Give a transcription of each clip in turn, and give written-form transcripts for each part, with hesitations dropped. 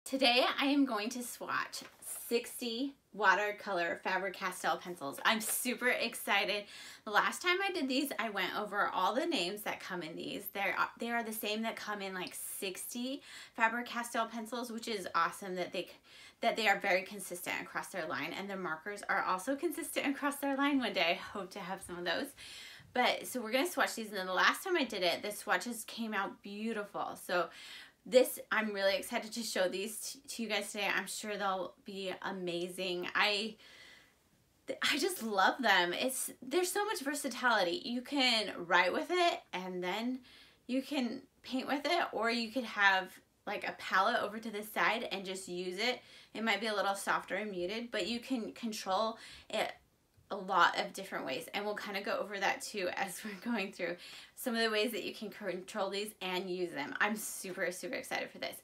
Today I am going to swatch 60 watercolor Faber-Castell pencils. I'm super excited. The last time I did these, I went over all the names that come in these. They are the same that come in like 60 Faber-Castell pencils, which is awesome that they are very consistent across their line, and their markers are also consistent across their line. One day I hope to have some of those. But so we're going to swatch these, and then the last time I did it, the swatches came out beautiful. So I'm really excited to show these to you guys today. I'm sure they'll be amazing. I just love them. There's so much versatility. You can write with it and then you can paint with it, or you could have like a palette over to the side and just use it. It might be a little softer and muted, but you can control it a lot of different ways, and we'll kind of go over that too as we're going through some of the ways that you can control these and use them. I'm super excited for this.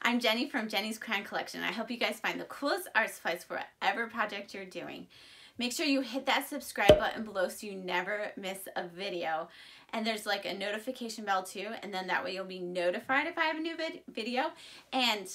I'm Jenny from Jenny's Crayon Collection. I hope you guys find the coolest art supplies for whatever project you're doing. Make sure you hit that subscribe button below so you never miss a video. And there's like a notification bell too, and then that way you'll be notified if I have a new video. And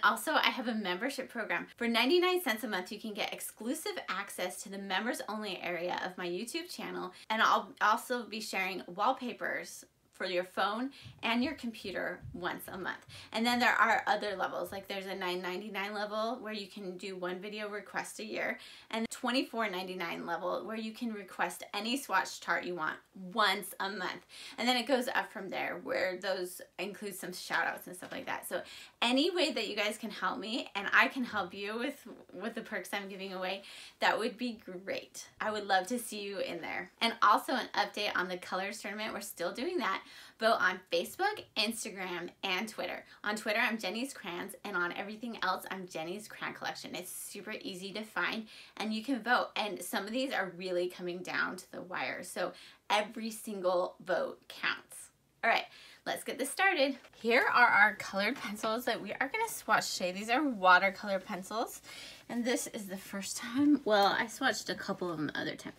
also I have a membership program. For 99 cents a month, you can get exclusive access to the members only area of my YouTube channel. And I'll also be sharing wallpapers for your phone and your computer once a month. And then there are other levels, like there's a $9.99 level where you can do one video request a year, and $24.99 level where you can request any swatch chart you want once a month. And then it goes up from there, where those include some shout outs and stuff like that. So any way that you guys can help me and I can help you with the perks I'm giving away, that would be great. I would love to see you in there. And also an update on the colors tournament. We're still doing that. Vote on Facebook, Instagram, and Twitter. On Twitter, I'm Jenny's Crayons, and on everything else, I'm Jenny's Crayon Collection. It's super easy to find, and you can vote. And some of these are really coming down to the wire, so every single vote counts. All right, let's get this started. Here are our colored pencils that we are going to swatch today. These are watercolor pencils, and this is the first time, well, I swatched a couple of them the other time.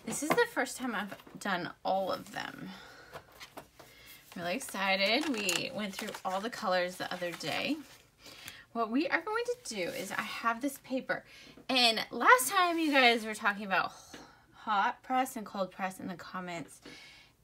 This is the first time I've done all of them. Really excited. We went through all the colors the other day. What we are going to do is I have this paper, and last time you guys were talking about hot press and cold press in the comments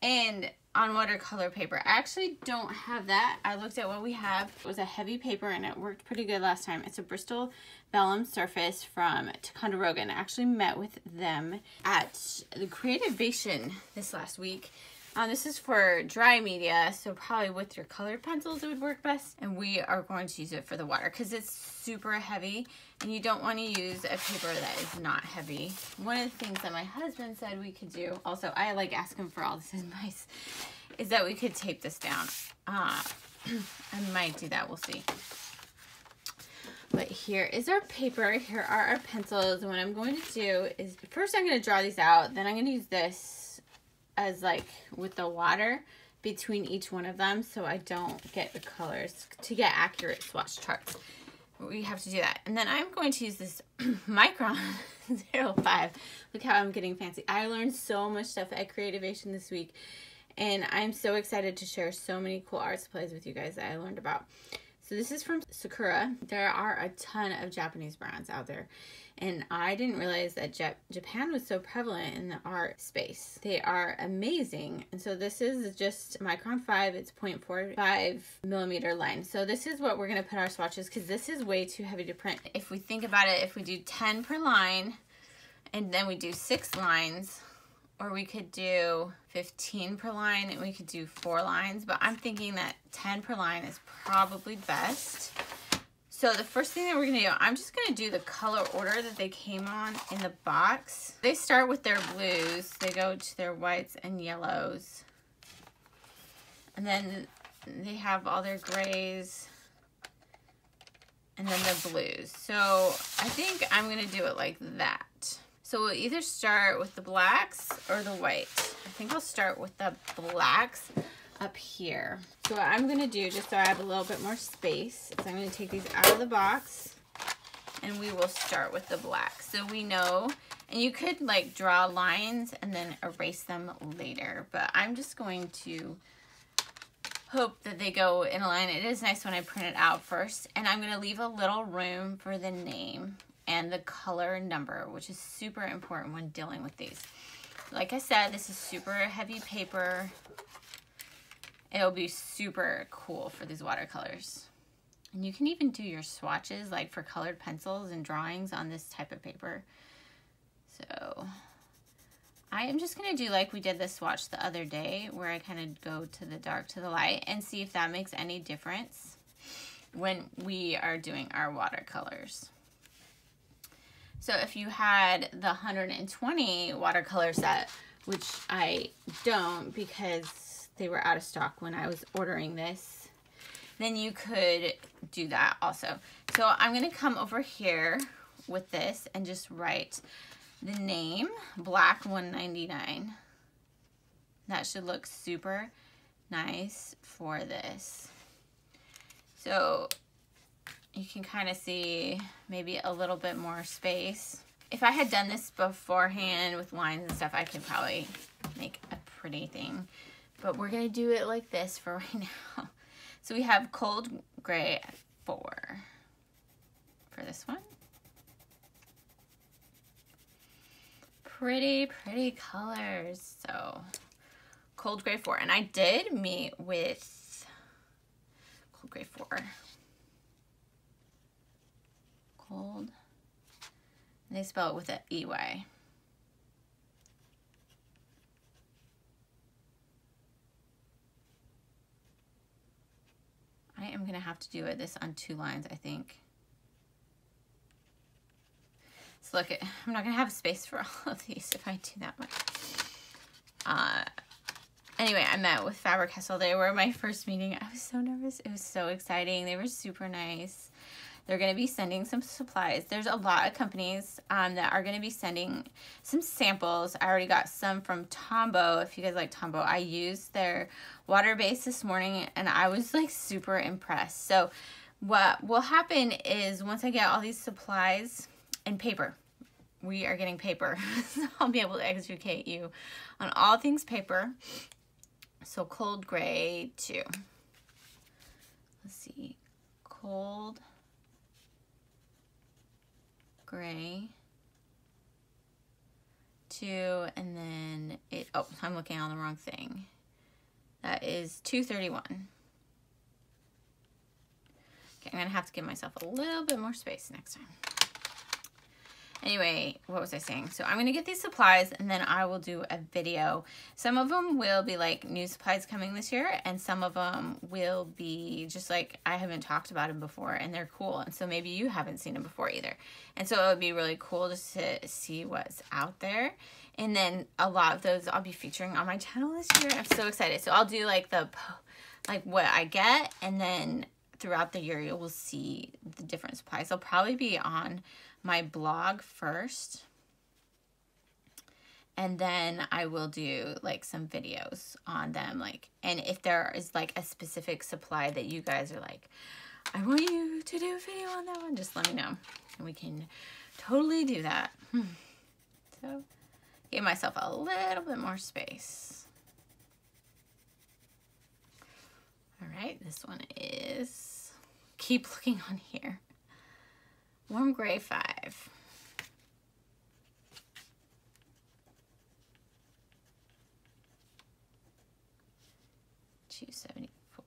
and on watercolor paper. I actually don't have that. I looked at what we have. It was a heavy paper and it worked pretty good last time. It's a Bristol vellum surface from Ticonderoga, and I actually met with them at the Creativation this last week. This is for dry media, so probably with your colored pencils it would work best. And we are going to use it for the water because it's super heavy, and you don't want to use a paper that is not heavy. One of the things that my husband said we could do, also I like ask him for all this advice, is that we could tape this down. I might do that, we'll see. But here is our paper, here are our pencils, and what I'm going to do is first I'm going to draw these out, then I'm going to use this as like with the water between each one of them so I don't get the colors to get accurate swatch charts. We have to do that. And then I'm going to use this Micron 05. Look how I'm getting fancy. I learned so much stuff at Creativation this week, and I'm so excited to share so many cool art supplies with you guys that I learned about. So this is from Sakura. There are a ton of Japanese brands out there, and I didn't realize that Japan was so prevalent in the art space. They are amazing. And so this is just Micron 5. It's 0.45 millimeter line. So this is what we're going to put our swatches, because this is way too heavy to print. If we think about it, if we do 10 per line and then we do 6 lines, or we could do 15 per line and we could do 4 lines, but I'm thinking that 10 per line is probably best. So the first thing that we're gonna do, I'm just gonna do the color order that they came on in the box. They start with their blues, they go to their whites and yellows, and then they have all their grays, and then the blues. So I think I'm gonna do it like that. So we'll either start with the blacks or the white. I think I'll start with the blacks up here. So what I'm gonna do, just so I have a little bit more space, is I'm gonna take these out of the box, and we will start with the black. So we know, and you could like draw lines and then erase them later, but I'm just going to hope that they go in a line. It is nice when I print it out first. And I'm going to leave a little room for the name and the color number, which is super important when dealing with these. Like I said, this is super heavy paper. It'll be super cool for these watercolors. And you can even do your swatches, like for colored pencils and drawings on this type of paper. So I am just going to do like we did the swatch the other day, where I kind of go to the dark to the light and see if that makes any difference when we are doing our watercolors. So if you had the 120 watercolor set, which I don't because they were out of stock when I was ordering this, then you could do that also. So I'm going to come over here with this and just write the name, black 199. That should look super nice for this. So you can kind of see maybe a little bit more space. If I had done this beforehand with lines and stuff, I could probably make a pretty thing. But we're going to do it like this for right now. So we have cold gray 4 for this one. Pretty, pretty colors. So cold gray 4. And I did meet with cold gray 4. Cold. And they spell it with an EY. I am going to have to do this on 2 lines, I think. So look, I'm not going to have space for all of these if I do that much. Anyway, I met with Faber-Castell. They were my first meeting. I was so nervous. It was so exciting. They were super nice. They're going to be sending some supplies. There's a lot of companies that are going to be sending some samples. I already got some from Tombow. If you guys like Tombow, I used their water base this morning and I was like super impressed. So what will happen is once I get all these supplies and paper, we are getting paper. So I'll be able to educate you on all things paper. So cold gray 2. Let's see. Cold gray 2, and then it, oh, I'm looking on the wrong thing. That is 231. Okay, I'm gonna have to give myself a little bit more space next time. Anyway, what was I saying? So I'm gonna get these supplies and then I will do a video. Some of them will be like new supplies coming this year, and some of them will be just like I haven't talked about them before and they're cool. And so maybe you haven't seen them before either. And so it would be really cool just to see what's out there. And then a lot of those I'll be featuring on my channel this year. I'm so excited. So I'll do like what I get, and then throughout the year you will see the different supplies. They'll probably be on my blog first, and then I will do like some videos on them, like, and if there is like a specific supply that you guys are like, I want you to do a video on that one, just let me know and we can totally do that. So give myself a little bit more space. All right, this one is, keep looking on here, warm gray 5. 274.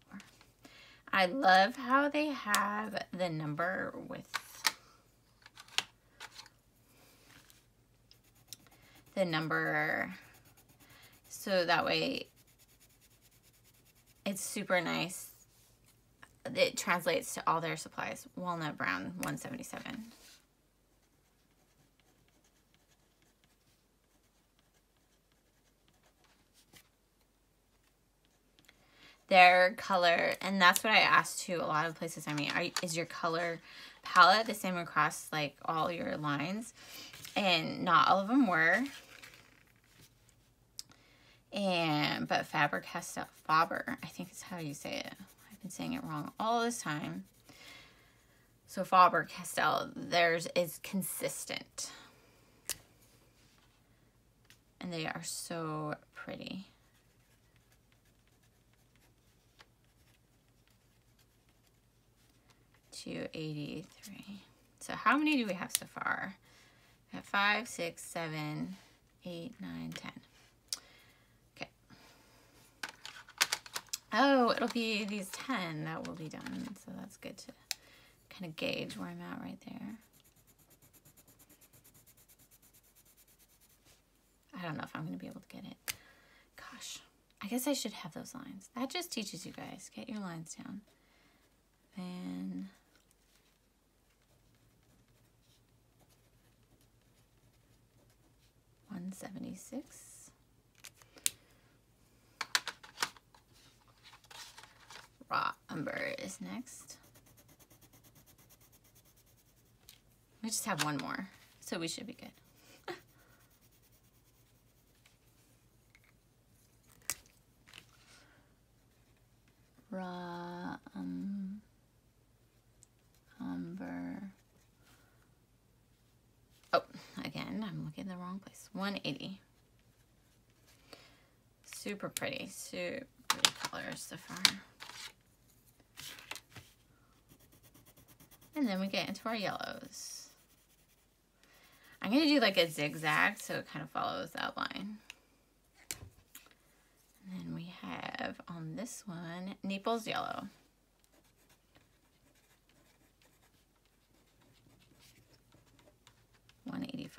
I love how they have the number with the number, so that way it's super nice. It translates to all their supplies. Walnut brown 177. Their color, and that's what I asked to a lot of places. I mean, is your color palette the same across like all your lines? And not all of them were. But Faber-Castell, Faber, I think is how you say it. I've been saying it wrong all this time. So Faber-Castell, theirs is consistent. And they are so pretty. 283. So how many do we have so far? We have 5, 6, 7, 8, 9, 10. Okay. Oh, it'll be these 10 that will be done. So that's good to kind of gauge where I'm at right there. I don't know if I'm going to be able to get it. Gosh, I guess I should have those lines. That just teaches you guys. Get your lines down. Then 176. Raw Umber is next. We just have one more, so we should be good. Raw Umber. Oh, again, I'm looking in the wrong place. 180. Super pretty colors so far. And then we get into our yellows. I'm going to do like a zigzag so it kind of follows that line. And then we have on this one, Naples Yellow. $185.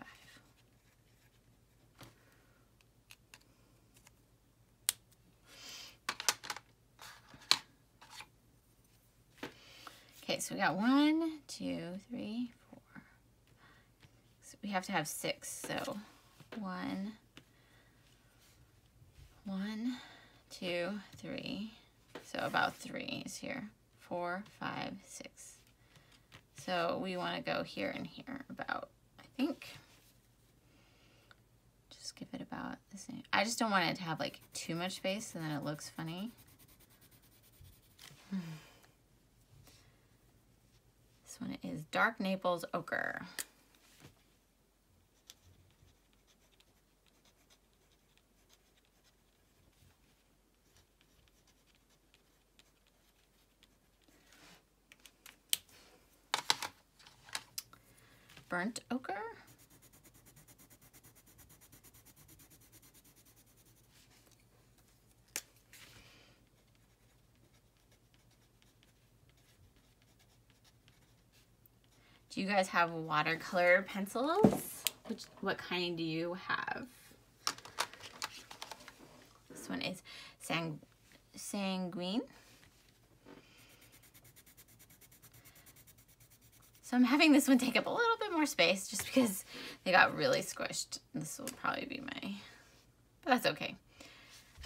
Okay, so we got 1, 2, 3, 4. So we have to have 6. So 1, 2, 3. So about 3 is here. 4, 5, 6. So we want to go here and here about, I think. Just give it about the same. I just don't want it to have like too much space and then it looks funny. This one is Dark Naples Ochre. Burnt Ochre. Do you guys have watercolor pencils? What kind do you have? This one is Sanguine. So I'm having this one take up a little bit more space just because they got really squished. This will probably be my, but that's okay.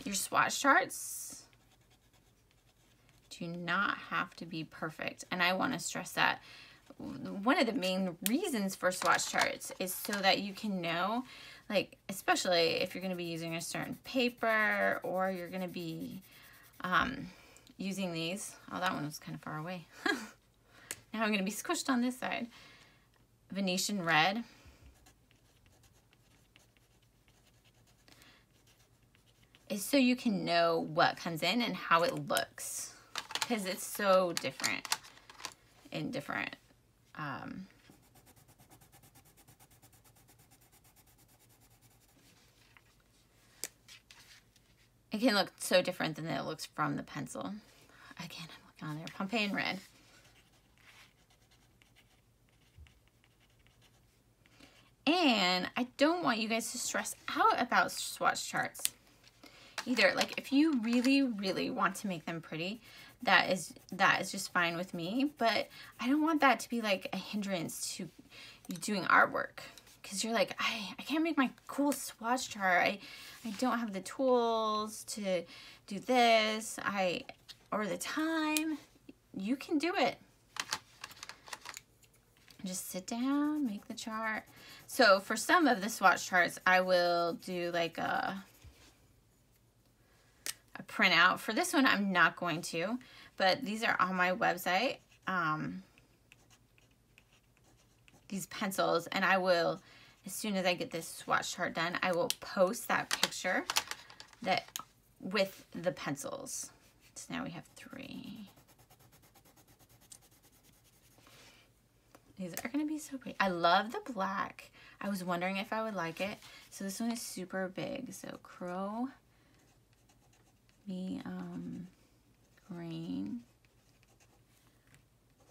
Your swatch charts do not have to be perfect. And I want to stress that one of the main reasons for swatch charts is so that you can know, like, especially if you're going to be using a certain paper or you're going to be using these. Oh, that one was kind of far away. Now I'm going to be squished on this side. Venetian Red. Is so you can know what comes in and how it looks. Because it's so different in different... it can look so different than it looks from the pencil. Again, I'm looking on there. Pompeian Red. And I don't want you guys to stress out about swatch charts either. Like, if you really, really want to make them pretty, that is just fine with me. But I don't want that to be like a hindrance to you doing artwork. Because you're like, I can't make my cool swatch chart. I don't have the tools to do this. Or the time. You can do it. Just sit down, make the chart. So for some of the swatch charts, I will do like a printout. For this one, I'm not going to, but these are on my website. These pencils, and I will, as soon as I get this swatch chart done, I will post that picture that with the pencils. So now we have 3, These are gonna be so pretty. I love the black. I was wondering if I would like it. So this one is super big. So Cadmium Green,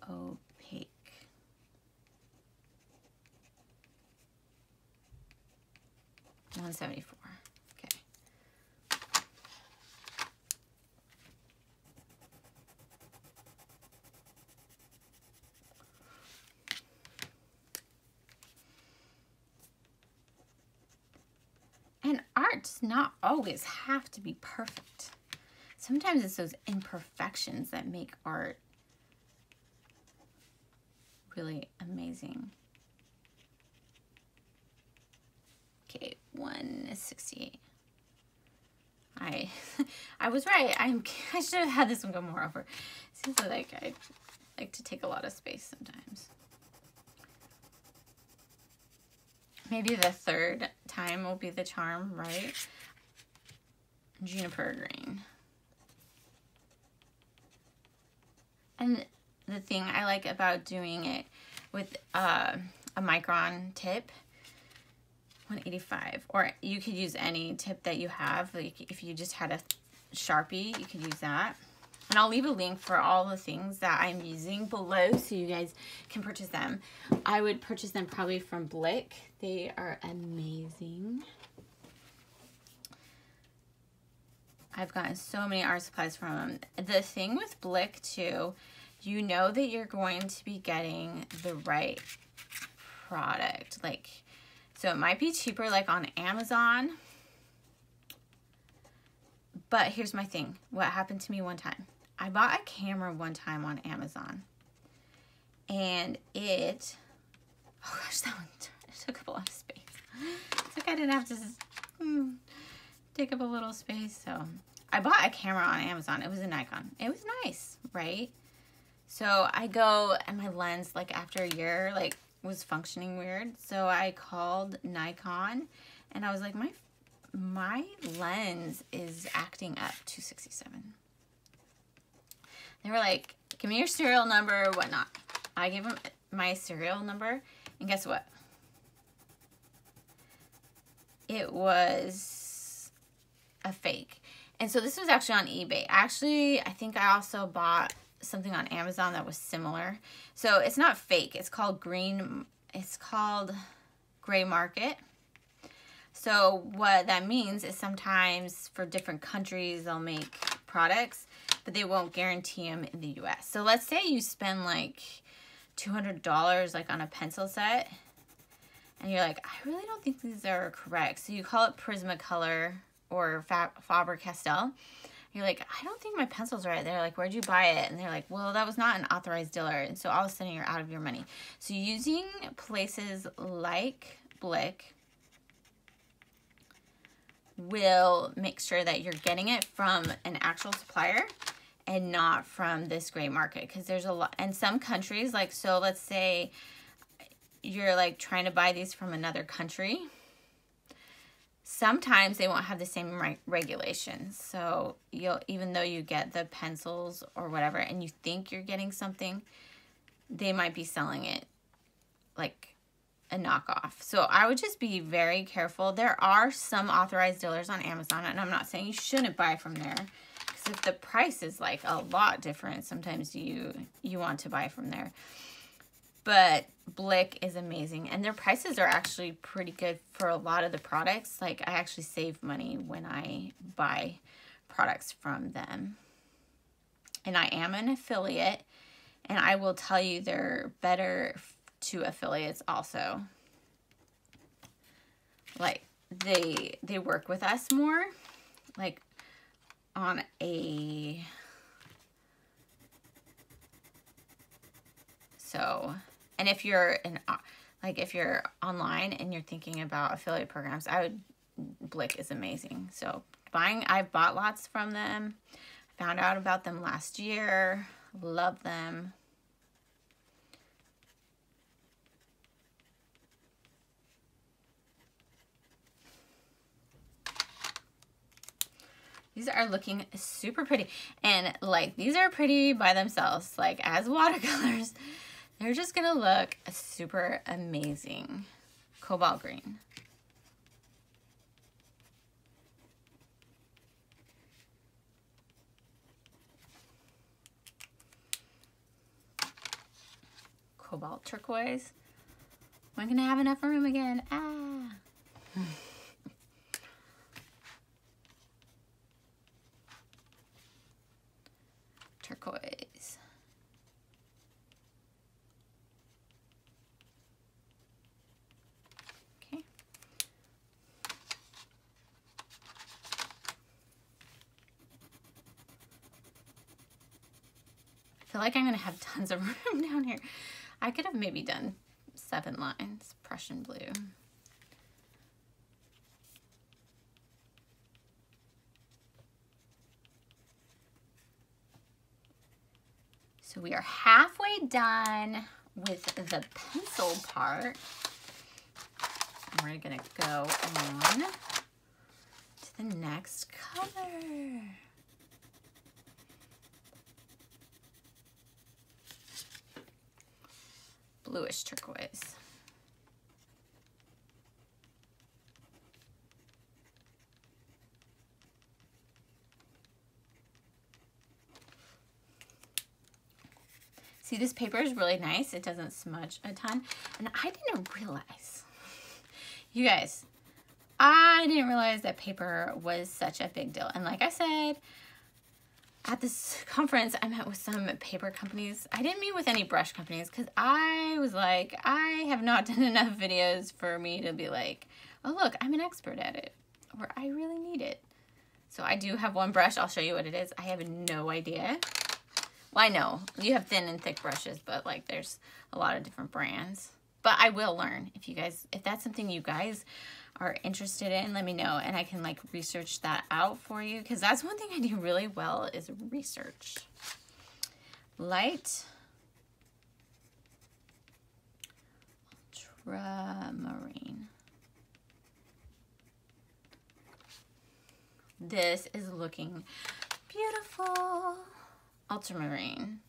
opaque. $174. Okay. And art does not always have to be perfect. Sometimes it's those imperfections that make art really amazing. Okay, 168. I was right. I should have had this one go more over. Seems like I like to take a lot of space sometimes. Maybe the third time will be the charm, right? Juniper Green. And the thing I like about doing it with a Micron tip, 185, or you could use any tip that you have. Like if you just had a Sharpie, you could use that. And I'll leave a link for all the things that I'm using below so you guys can purchase them. I would purchase them probably from Blick. They are amazing. I've gotten so many art supplies from them. The thing with Blick too, you know that you're going to be getting the right product. Like, so it might be cheaper like on Amazon. But here's my thing. What happened to me one time? I bought a camera one time on Amazon. And it, oh gosh, that one took up a lot of space. It's like I didn't have to take up a little space. So I bought a camera on Amazon. It was a Nikon. It was nice, right? So I go and my lens, like after a year, like was functioning weird. So I called Nikon and I was like, my lens is acting up, 267. They were like, give me your serial number, whatnot. I gave them my serial number, and guess what? It was a fake. And so this was actually on eBay. Actually, I think I also bought something on Amazon that was similar. So it's not fake. It's called gray market. So what that means is sometimes for different countries, they'll make products, but they won't guarantee them in the US. So let's say you spend like $200 like on a pencil set and you're like, I really don't think these are correct. So you call it Prismacolor or Faber-Castell. You're like, I don't think my pencil's right. They're like, where'd you buy it? And they're like, well, that was not an authorized dealer. And so all of a sudden you're out of your money. So using places like Blick will make sure that you're getting it from an actual supplier and not from this gray market, because there's a lot. And some countries, like, so let's say you're like trying to buy these from another country, sometimes they won't have the same regulations. So you'll, even though you get the pencils or whatever and you think you're getting something, they might be selling it like a knockoff. So I would just be very careful. There are some authorized dealers on Amazon, and I'm not saying you shouldn't buy from there, because if the price is like a lot different, sometimes you want to buy from there. But Blick is amazing, and their prices are actually pretty good for a lot of the products. Like, I actually save money when I buy products from them. And I am an affiliate, and I will tell you they're better to affiliates also. Like, they work with us more, like on a, so, and if you're if you're online and you're thinking about affiliate programs, Blick is amazing. So I've bought lots from them. Found out about them last year. Love them. These are looking super pretty. And like, these are pretty by themselves. Like, as watercolors, They're just gonna look super amazing. Cobalt green. Cobalt turquoise. Am I gonna have enough room again? Ah. Turquoise. Okay. I feel like I'm gonna have tons of room down here. I could have maybe done 7 lines, Prussian blue. So we are halfway done with the pencil part. And we're gonna go on to the next color. Bluish turquoise. See, this paper is really nice. It doesn't smudge a ton. And I didn't realize, you guys, I didn't realize that paper was such a big deal. And like I said, at this conference, I met with some paper companies. I didn't meet with any brush companies because I was like, I have not done enough videos for me to be like, oh, look, I'm an expert at it, or I really need it. So I do have one brush. I'll show you what it is. I have no idea. Well, I know you have thin and thick brushes, but like there's a lot of different brands. But I will learn. If that's something you guys are interested in, let me know, and I can like research that out for you, because that's one thing I do really well is research. Light Ultramarine. This is looking beautiful. Ultramarine.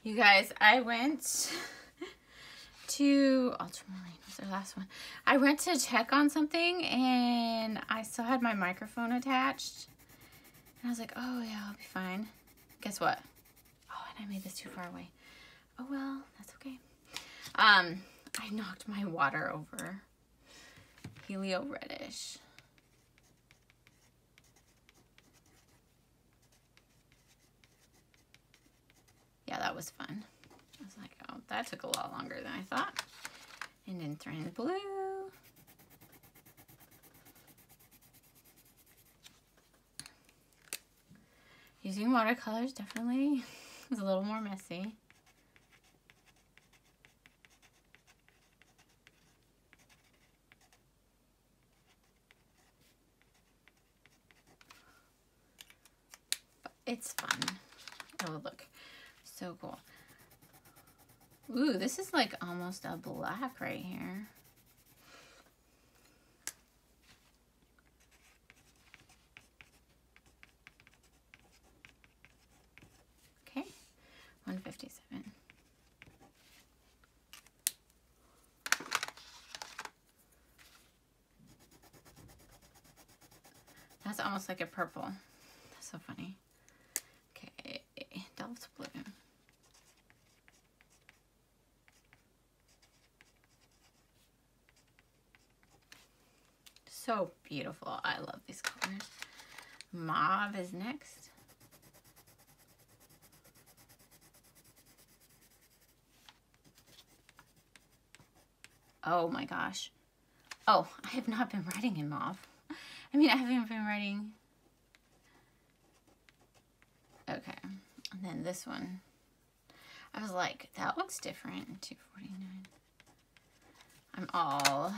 You guys, I went to Ultramarine, was their last one. I went to check on something and I still had my microphone attached. And I was like, oh yeah, I'll be fine. Guess what? Oh, and I made this too far away. Oh well, that's okay. I knocked my water over. Helio reddish. Yeah, that was fun. I was like, oh, that took a lot longer than I thought. And then throw in blue. Using watercolors definitely is a little more messy. But it's fun. Oh, look. So cool. Ooh, this is like almost a black right here. Okay, 157. That's almost like a purple. That's so funny. Okay, Delft blue. So beautiful. I love these colors. Mauve is next. Oh my gosh. Oh, I have not been writing in mauve. I mean, I haven't been writing. Okay. And then this one. I was like, that looks different. 249. I'm all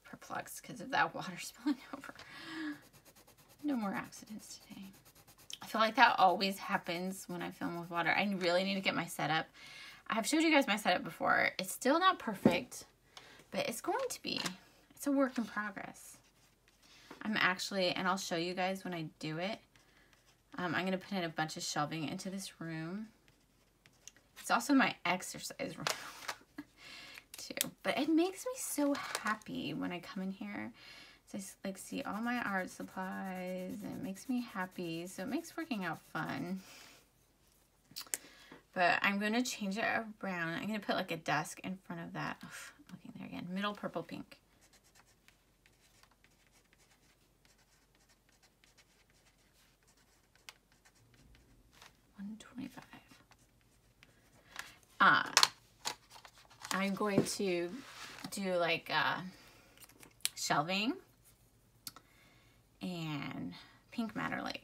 perplexed because of that water spilling over. No more accidents today. I feel like that always happens when I film with water. I really need to get my setup. I have showed you guys my setup before. It's still not perfect, but it's going to be. It's a work in progress. I'm actually, and I'll show you guys when I do it, I'm going to put in a bunch of shelving into this room. It's also my exercise room too. But it makes me so happy when I come in here. So I like see all my art supplies and it makes me happy. So it makes working out fun. But I'm going to change it around. I'm going to put like a desk in front of that. Oh, looking there again. Middle purple pink. $125. I'm going to do like shelving and pink Madder Lake.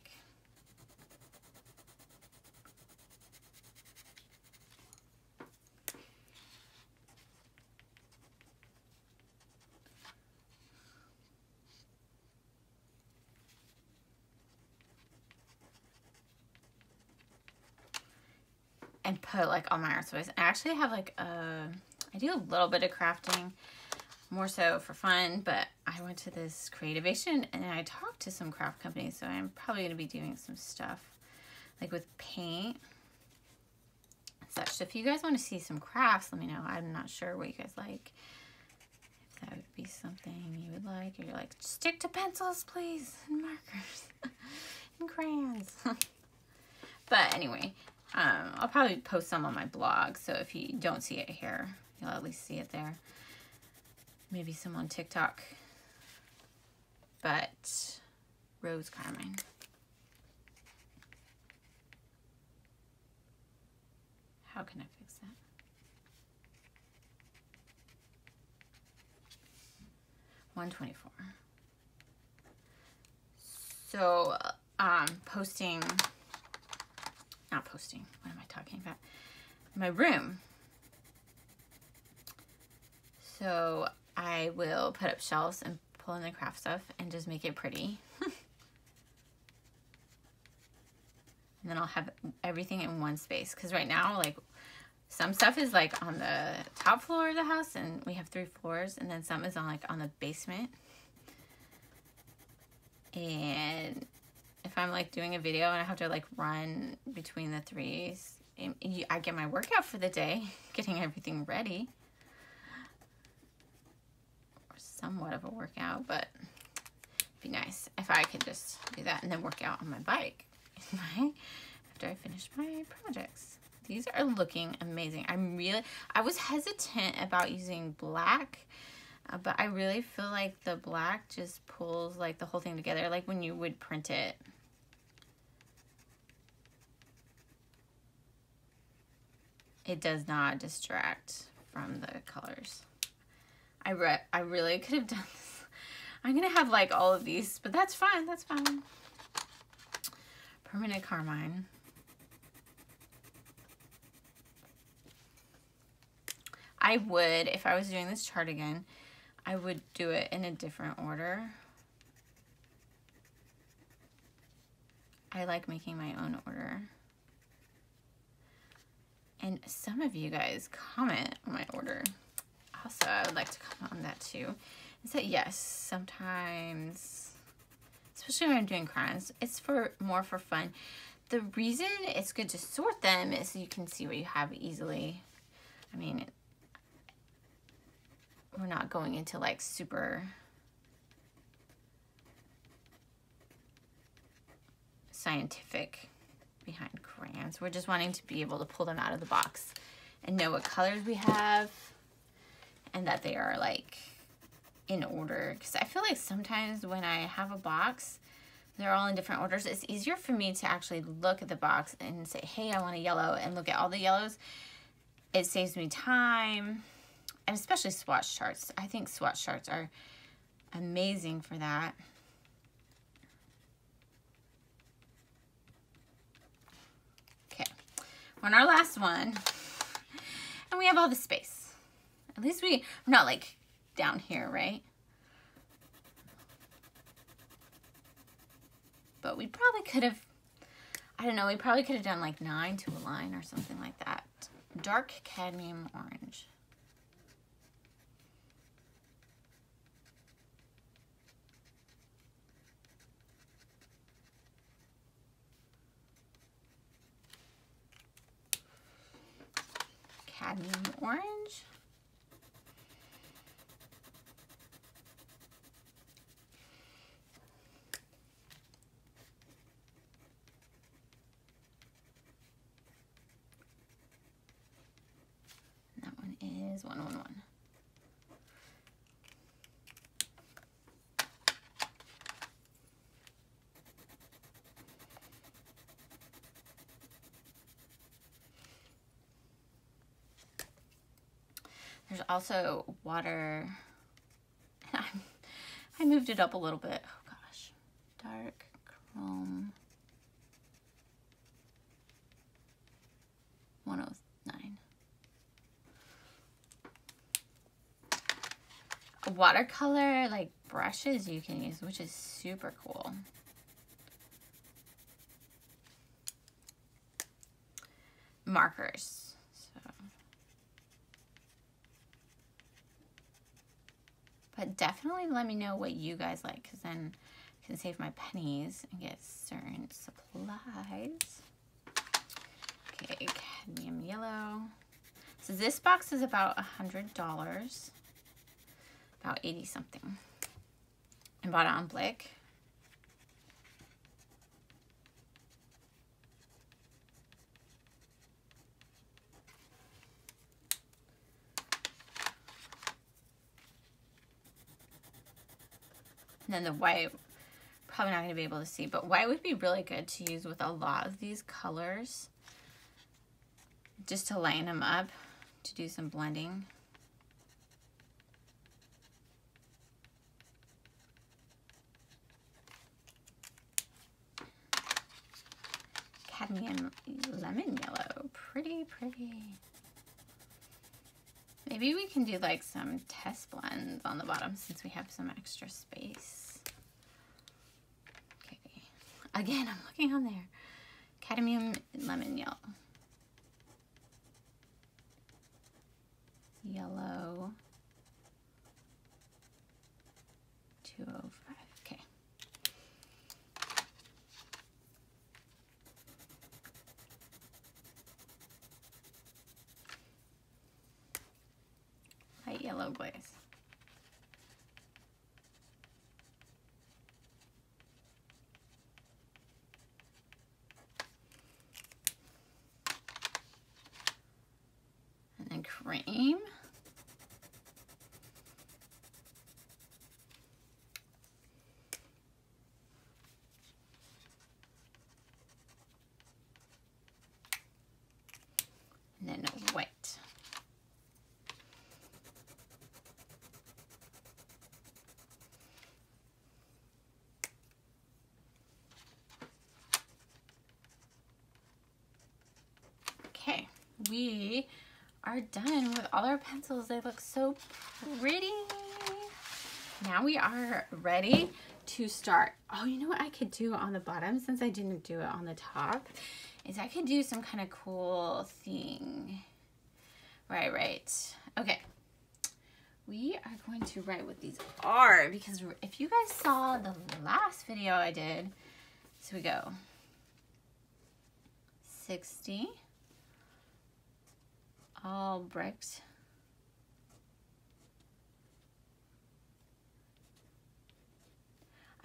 And put like all my art supplies. I actually have like I do a little bit of crafting, more so for fun, but I went to this Creativation and I talked to some craft companies, so I'm probably going to be doing some stuff like with paint and such. So if you guys want to see some crafts, let me know. I'm not sure what you guys like. If that would be something you would like, or you're like, stick to pencils, please, and markers and crayons. But anyway, I'll probably post some on my blog, so if you don't see it here, you'll at least see it there. Maybe some on TikTok. But Rose Carmine. How can I fix that? $124. So, not posting, what am I talking about? My room. So I will put up shelves and pull in the craft stuff and just make it pretty. And then I'll have everything in one space. Because right now, like, some stuff is like on the top floor of the house, and we have 3 floors, and then some is on like on the basement. And if I'm like doing a video and I have to like run between the 3s, I get my workout for the day, getting everything ready. Or somewhat of a workout, but it'd be nice if I could just do that and then work out on my bike after I finish my projects. These are looking amazing. I was hesitant about using black, but I really feel like the black just pulls like the whole thing together, like when you would print it. It does not distract from the colors. I really could have done this. I'm gonna have like all of these, but that's fine, that's fine. Permanent Carmine. I would, if I was doing this chart again, I would do it in a different order. I like making my own order. And some of you guys comment on my order. Also, I would like to comment on that too. Is that yes, sometimes, especially when I'm doing crayons, it's more for fun. The reason it's good to sort them is so you can see what you have easily. I mean, we're not going into like super scientific behind crayons. We're just wanting to be able to pull them out of the box and know what colors we have and that they are like in order. Because I feel like sometimes when I have a box, they're all in different orders. It's easier for me to actually look at the box and say, hey, I want a yellow, and look at all the yellows. It saves me time. And especially swatch charts. I think swatch charts are amazing for that. Okay, we're on our last one. And we have all the space. At least we're not like down here, right? But we probably could have I don't know, we probably could have done like 9 to a line or something like that. Dark cadmium orange. Cadmium orange. That one is 111. There's also water. I moved it up a little bit. Oh gosh. Dark chrome 109. Watercolor like brushes you can use, which is super cool. Markers. But definitely let me know what you guys like, because then I can save my pennies and get certain supplies. Okay, cadmium yellow. So this box is about $100, about 80 something. I bought it on Blick. And then the white, probably not going to be able to see, but white would be really good to use with a lot of these colors, just to line them up, to do some blending. Cadmium lemon yellow, pretty, pretty. Maybe we can do like some test blends on the bottom since we have some extra space. Okay, again, I'm looking on there. Cadmium lemon yellow. Yellow 205. Okay. Light yellow glaze. And then cream. And then white. Okay, we are done with all our pencils. They look so pretty. Now we are ready to start. Oh, you know what I could do on the bottom, since I didn't do it on the top, is I could do some kind of cool thing. Right. Okay. We are going to write what these are, because if you guys saw the last video I did, so we go 60. Albrecht.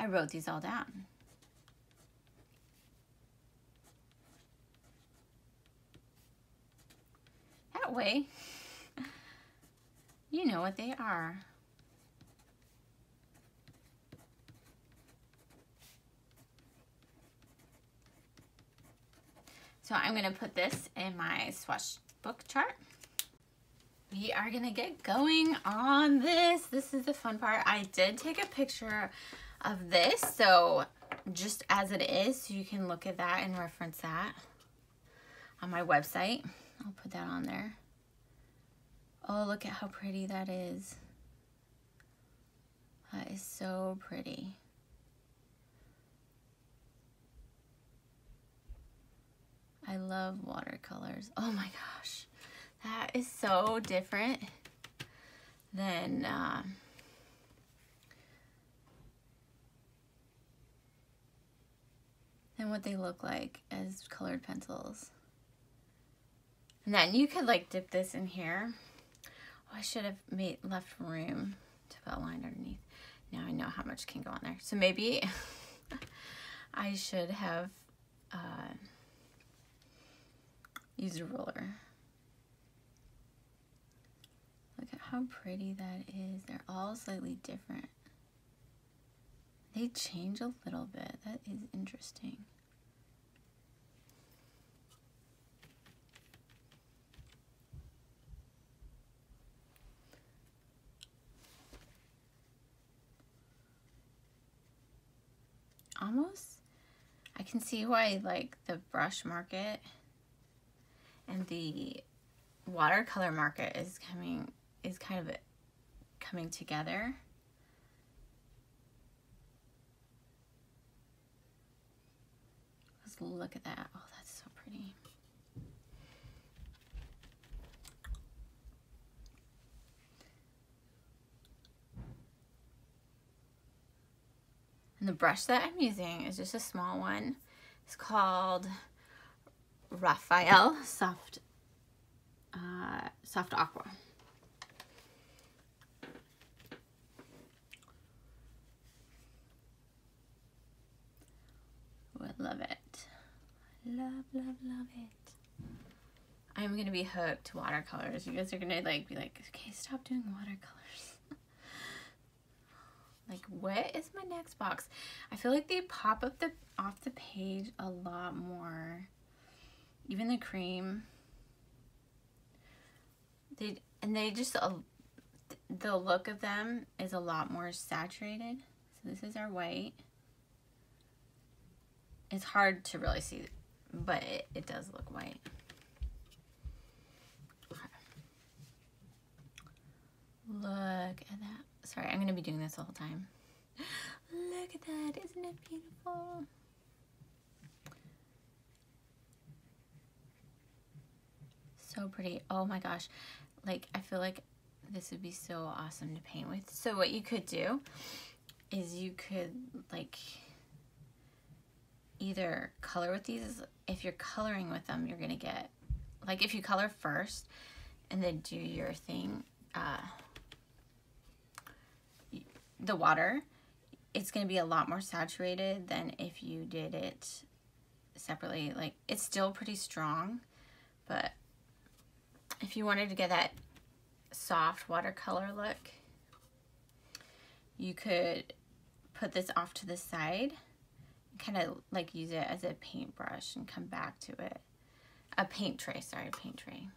I wrote these all down. That way, you know what they are. So I'm going to put this in my swatch book chart. We are going to get going on this. This is the fun part. I did take a picture of this, so just as it is, so you can look at that and reference that on my website. I'll put that on there. Oh, look at how pretty that is. That is so pretty. I love watercolors. Oh my gosh. That is so different than what they look like as colored pencils. And then you could like dip this in here. Oh, I should have left room to put a line underneath. Now I know how much can go on there. So maybe I should have used a ruler. Look at how pretty that is. They're all slightly different. They change a little bit. That is interesting. Almost, I can see why like the brush market and the watercolor market is kind of coming together. Let's look at that. Oh, that's so pretty. And the brush that I'm using is just a small one. It's called Raphael Soft Aqua. Oh, I love it. Love, love, love it. I'm gonna be hooked to watercolors. You guys are gonna like be like, okay, stop doing watercolors. Like, what is my next box? I feel like they pop up off the page a lot more. Even the cream. They just, the look of them is a lot more saturated. So this is our white. It's hard to really see, but it does look white. Okay. Look at that. Sorry, I'm gonna be doing this the whole time. Look at that, isn't it beautiful? So pretty. Oh my gosh. Like, I feel like this would be so awesome to paint with. So what you could do is you could like either color with these. If you're coloring with them, you're gonna get, like, if you color first and then do your thing, the water, it's going to be a lot more saturated than if you did it separately. Like, it's still pretty strong, but if you wanted to get that soft watercolor look, you could put this off to the side, kind of like use it as a paintbrush and come back to it. A paint tray, sorry, paint tray.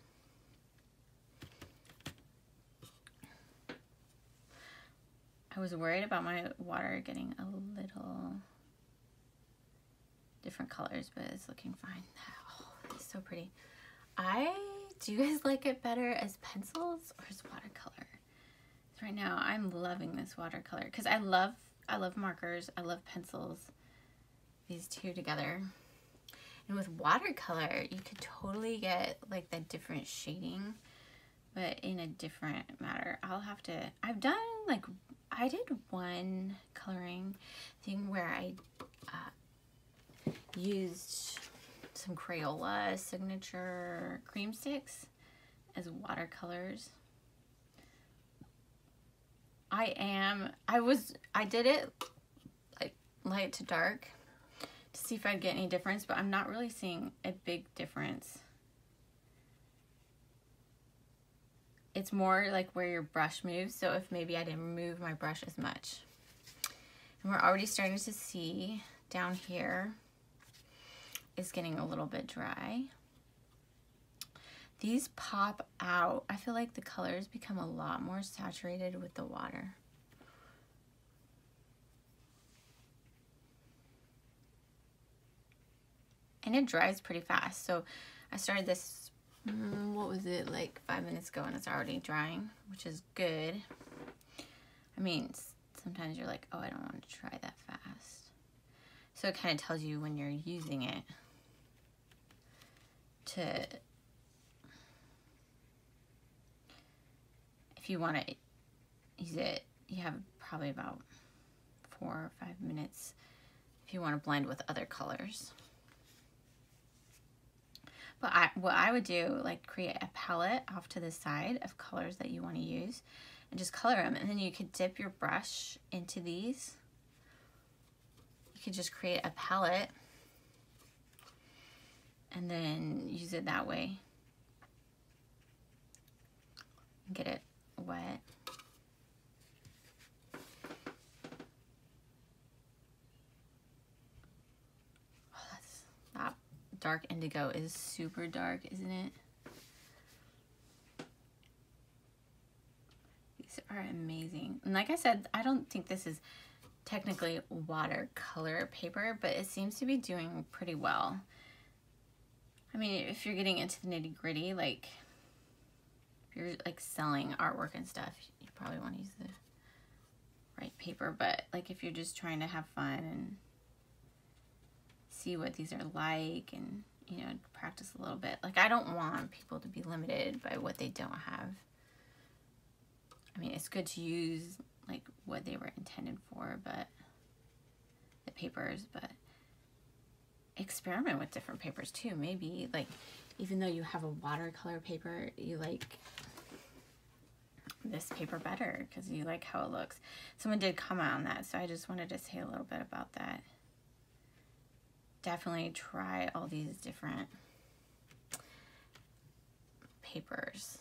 I was worried about my water getting a little different colors, but it's looking fine. Oh, it's so pretty. Do you guys like it better as pencils or as watercolor? Right now, I'm loving this watercolor because I love markers. I love pencils. These two together. And with watercolor, you could totally get like that different shading, but in a different matter. I did one coloring thing where I used some Crayola signature cream sticks as watercolors. I did it like light to dark to see if I'd get any difference, but I'm not really seeing a big difference. It's more like where your brush moves, so if maybe I didn't move my brush as much. And we're already starting to see down here it's getting a little bit dry. These pop out. I feel like the colors become a lot more saturated with the water. And it dries pretty fast. So I started this, what was it, like 5 minutes ago, and it's already drying, which is good. I mean, sometimes you're like, oh, I don't want to try that fast. So it kind of tells you when you're using it. to, if you want to use it, you have probably about 4 or 5 minutes if you want to blend with other colors. But what I would do, like create a palette off to the side of colors that you want to use and just color them. And then you could dip your brush into these. You could just create a palette and then use it that way. Get it wet. That dark indigo is super dark, isn't it? These are amazing. And like I said, I don't think this is technically watercolor paper, but it seems to be doing pretty well. I mean, if you're getting into the nitty-gritty, like if you're like selling artwork and stuff, you probably want to use the right paper. But like if you're just trying to have fun and see what these are like and, you know, practice a little bit. Like I don't want people to be limited by what they don't have. I mean, it's good to use like what they were intended for, but the papers, but experiment with different papers too. Maybe like even though you have a watercolor paper, you like this paper better because you like how it looks. Someone did comment on that, so I just wanted to say a little bit about that. Definitely try all these different papers.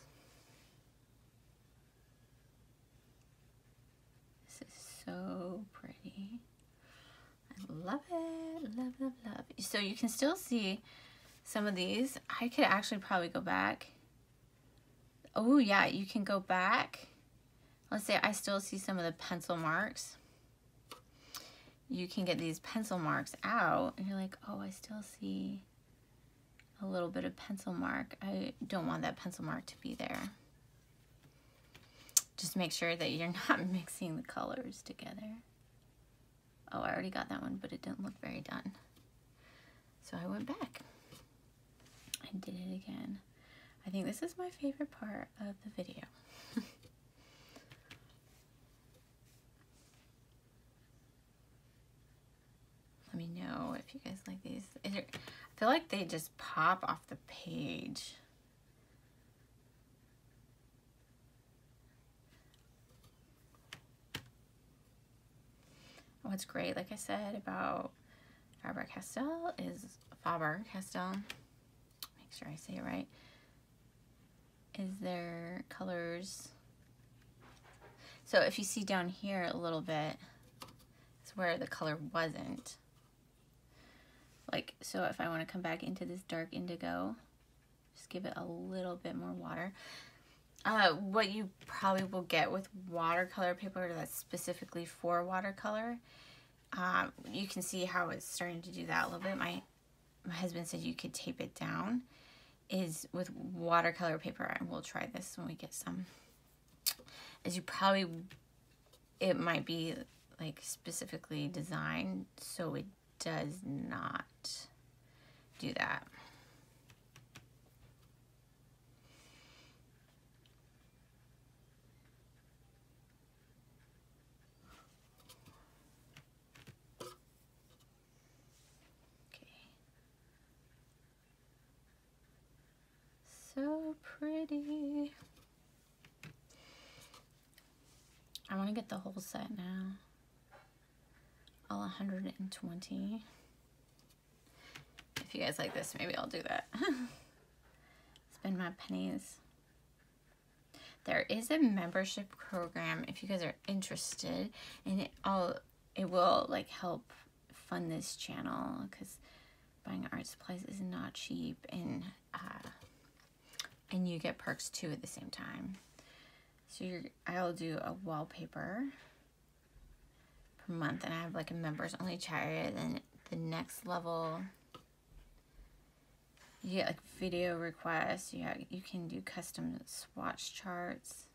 This is so pretty. I love it, love, love, love. So you can still see some of these. I could actually probably go back. Oh yeah, you can go back. Let's say I still see some of the pencil marks. You can get these pencil marks out and you're like, oh, I still see a little bit of pencil mark. I don't want that pencil mark to be there. Just make sure that you're not mixing the colors together. Oh, I already got that one, but it didn't look very done. So I went back. I did it again. I think this is my favorite part of the video. Let me know if you guys like these. I feel like they just pop off the page. What's great, like I said, about Faber-Castell is Faber-Castell. Make sure I say it right. Is their colors. So if you see down here a little bit, it's where the color wasn't. Like, so if I want to come back into this dark indigo, just give it a little bit more water. What you probably will get with watercolor paper that's specifically for watercolor, you can see how it's starting to do that a little bit. My husband said you could tape it down, is with watercolor paper, and we'll try this when we get some. As you probably, it might be like specifically designed so it does not do that. So pretty. I want to get the whole set now. All 120. If you guys like this, maybe I'll do that. Spend my pennies. There is a membership program if you guys are interested, and it will like help fund this channel because buying art supplies is not cheap, and you get perks too at the same time. So I'll do a wallpaper per month, and I have like a members only chat area. Then the next level, you get like video requests. You can do custom swatch charts.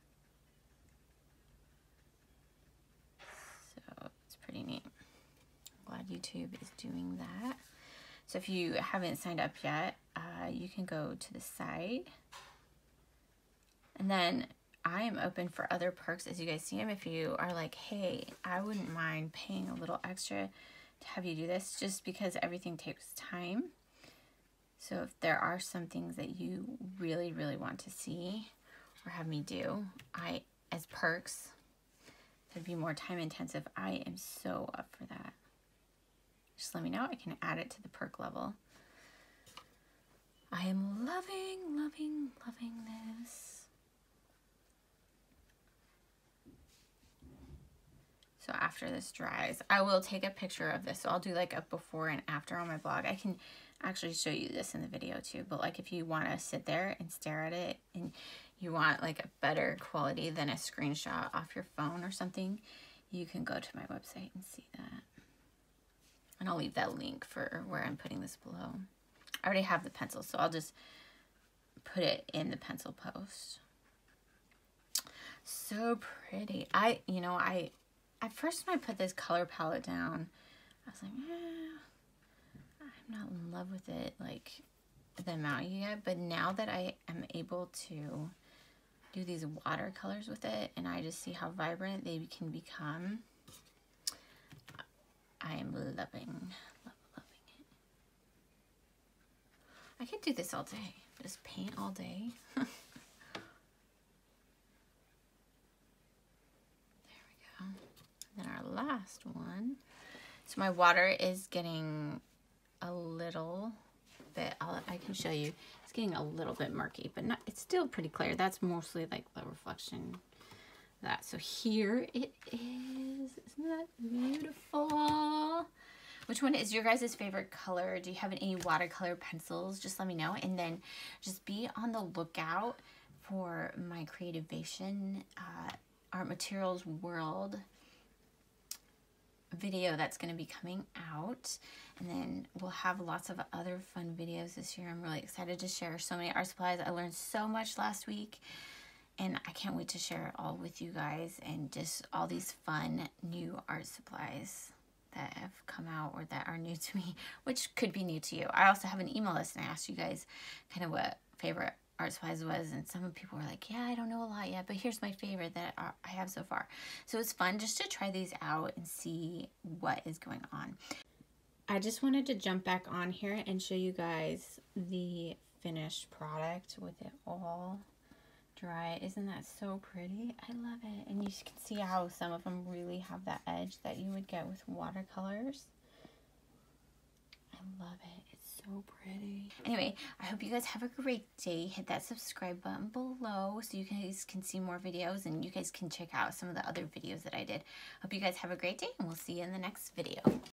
So it's pretty neat. I'm glad YouTube is doing that. So if you haven't signed up yet, you can go to the site. And then I am open for other perks as you guys see them. If you are like, hey, I wouldn't mind paying a little extra to have you do this, just because everything takes time. So if there are some things that you really, really want to see or have me do, as perks, that'd be more time intensive, I am so up for that. Just let me know. I can add it to the perk level. I am loving, loving, loving this. So after this dries, I will take a picture of this. So I'll do like a before and after on my blog. I can actually show you this in the video too. But like if you want to sit there and stare at it and you want like a better quality than a screenshot off your phone or something, you can go to my website and see that. And I'll leave that link for where I'm putting this below. I already have the pencil, so I'll just put it in the pencil post. So pretty. At first when I put this color palette down, I was like, I'm not in love with it, like the amount you get. But now that I am able to do these watercolors with it, and I just see how vibrant they can become, I am loving it. I could do this all day. Just paint all day. There we go. And then our last one. So my water is getting a little bit, I can show you, it's getting a little bit murky, but not, it's still pretty clear. That's mostly like the reflection of that. So here it is. Isn't that beautiful? Which one is your guys' favorite color? Do you have any watercolor pencils? Just let me know. And then just be on the lookout for my Creativation Art Materials World video that's going to be coming out. And then we'll have lots of other fun videos this year. I'm really excited to share so many art supplies. I learned so much last week, and I can't wait to share it all with you guys, and just all these fun new art supplies that have come out or that are new to me, which could be new to you. I also have an email list, and I asked you guys kind of what favorite art supplies was, and some people were like, yeah, I don't know a lot yet, but here's my favorite that I have so far. So it's fun just to try these out and see what is going on. I just wanted to jump back on here and show you guys the finished product with it all dry. Isn't that so pretty? I love it. And you can see how some of them really have that edge that you would get with watercolors. I love it. It's so pretty. Anyway, I hope you guys have a great day. Hit that subscribe button below so you guys can see more videos, and you guys can check out some of the other videos that I did. Hope you guys have a great day, and we'll see you in the next video.